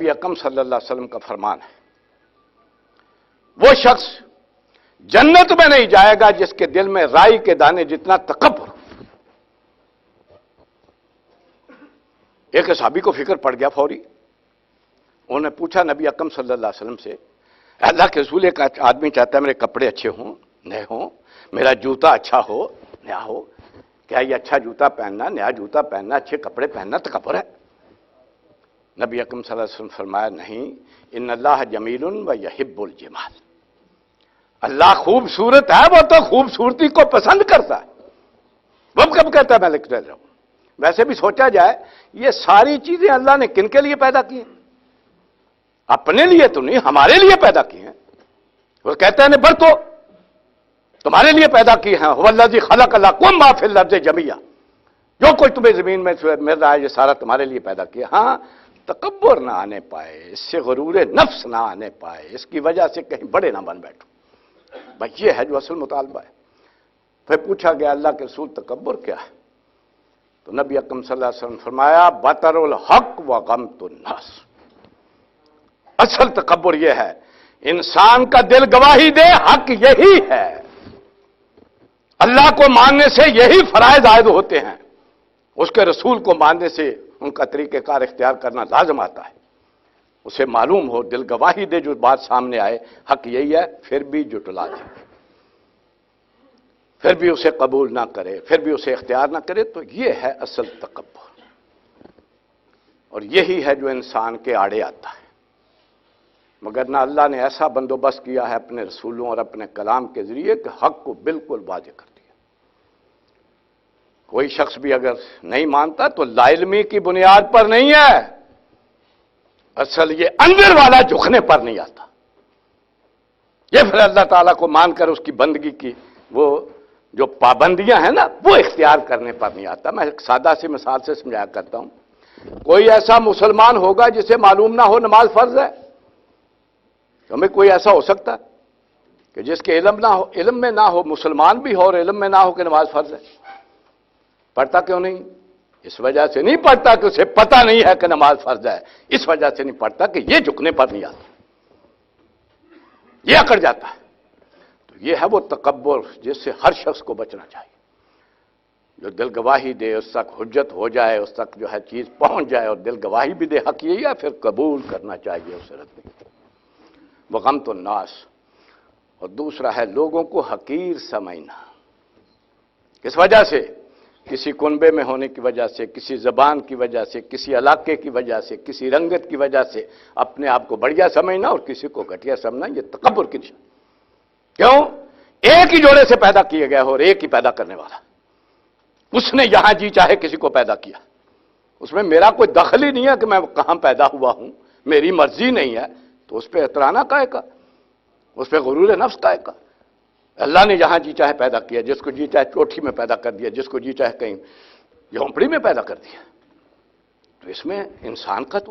نبی اکرم صلی اللہ علیہ وسلم کا فرمان ہے، وہ شخص جنت میں نہیں جائے گا جس کے دل میں رائی کے دانے جتنا تکبر ہو۔ ایک صحابی کو فکر پڑ گیا فوری، انہوں نے پوچھا نبی اکرم صلی اللہ علیہ وسلم سے، اللہ کے رسول، ایک آدمی چاہتا ہے میرے کپڑے اچھے ہوں، نئے ہوں، میرا جوتا اچھا ہو، نیا ہو، کیا یہ اچھا جوتا پہننا، نیا جوتا پہننا، اچھے کپڑے پہننا تکبر ہے؟ نبی اکرم صلی اللہ علیہ وسلم فرمایا، نہیں، ان اللہ جمیل و یحب الجمال، اللہ خوبصورت ہے، وہ تو خوبصورتی کو پسند کرتا ہے۔ وہ کب کہتا ہے میں لکھ رہا ہوں؟ ویسے بھی سوچا جائے یہ ساری چیزیں اللہ نے کن کے لیے پیدا کی ہیں؟ اپنے لیے تو نہیں، ہمارے لیے پیدا کی ہیں۔ وہ کہتا ہے نبر تو تمہارے لیے پیدا کی ہیں، هو الذی خلق لکم ما فی الارض جمیعا، جو کوئی تمہیں زمین میں مل رہا ہے یہ سارا تمہارے لیے پیدا کیا۔ ہاں، تکبر نہ آنے پائے، اس سے غرور نفس نہ آنے پائے، اس کی وجہ سے کہیں بڑے نہ بن بیٹھو، بھائی یہ ہے جو اصل مطالبہ ہے۔ پھر پوچھا گیا اللہ کے رسول تکبر کیا ہے؟ تو نبی اکرم صلی اللہ علیہ وسلم فرمایا، بطر الحق و غمت الناس، اصل تکبر یہ ہے انسان کا دل گواہی دے حق یہی ہے، اللہ کو ماننے سے یہی فرائض عائد ہوتے ہیں، اس کے رسول کو ماننے سے ان کا طریقہ کار اختیار کرنا لازم آتا ہے۔ اسے معلوم ہو، دل گواہی دے، جو بات سامنے آئے حق یہی ہے، پھر بھی جٹلا دے، پھر بھی اسے قبول نہ کرے، پھر بھی اسے اختیار نہ کرے، تو یہ ہے اصل تکبر، اور یہی ہے جو انسان کے آڑے آتا ہے۔ مگر نہ اللہ نے ایسا بندوبست کیا ہے اپنے رسولوں اور اپنے کلام کے ذریعے کہ حق کو بالکل واضح کر دیا۔ کوئی شخص بھی اگر نہیں مانتا تو لا علمی کی بنیاد پر نہیں ہے، اصل یہ اندر والا جھکنے پر نہیں آتا، یہ پھر اللہ تعالیٰ کو مان کر اس کی بندگی کی وہ جو پابندیاں ہیں نا وہ اختیار کرنے پر نہیں آتا۔ میں ایک سادہ سی مثال سے سمجھایا کرتا ہوں، کوئی ایسا مسلمان ہوگا جسے معلوم نہ ہو نماز فرض ہے؟ ہمیں کوئی ایسا ہو سکتا ہے کہ جس کے علم نہ ہو، علم میں نہ ہو، مسلمان بھی ہو اور علم میں نہ ہو کہ نماز فرض ہے؟ پڑھتا کیوں نہیں؟ اس وجہ سے نہیں پڑھتا کہ اسے پتہ نہیں ہے کہ نماز فرض ہے، اس وجہ سے نہیں پڑھتا کہ یہ جھکنے پر نہیں آتا، یہ اکڑ جاتا ہے۔ تو یہ ہے وہ تکبر جس سے ہر شخص کو بچنا چاہیے، جو دل گواہی دے اس تک حجت ہو جائے، اس تک جو ہے چیز پہنچ جائے اور دل گواہی بھی دے حق یہی ہے، پھر قبول کرنا چاہیے اسے رد نہیں۔ وہ غمت الناس، اور دوسرا ہے لوگوں کو حقیر سمجھنا۔ کس وجہ سے؟ کسی کنبے میں ہونے کی وجہ سے، کسی زبان کی وجہ سے، کسی علاقے کی وجہ سے، کسی رنگت کی وجہ سے اپنے آپ کو بڑھیا سمجھنا اور کسی کو گھٹیا سمجھنا، یہ تکبر کی نشان۔ کیوں؟ ایک ہی جوڑے سے پیدا کیا گیا ہو اور ایک ہی پیدا کرنے والا، اس نے یہاں جی چاہے کسی کو پیدا کیا، اس میں میرا کوئی دخل ہی نہیں ہے کہ میں کہاں پیدا ہوا ہوں، میری مرضی نہیں ہے، تو اس پہ اطرانا کائے کا، اس پہ غرور نفس کائے کا؟ اللہ نے جہاں جی چاہے پیدا کیا، جس کو جی چاہے چوٹھی میں پیدا کر دیا، جس کو جی چاہے کہیں جھونپڑی میں پیدا کر دیا، تو اس میں انسان کا تو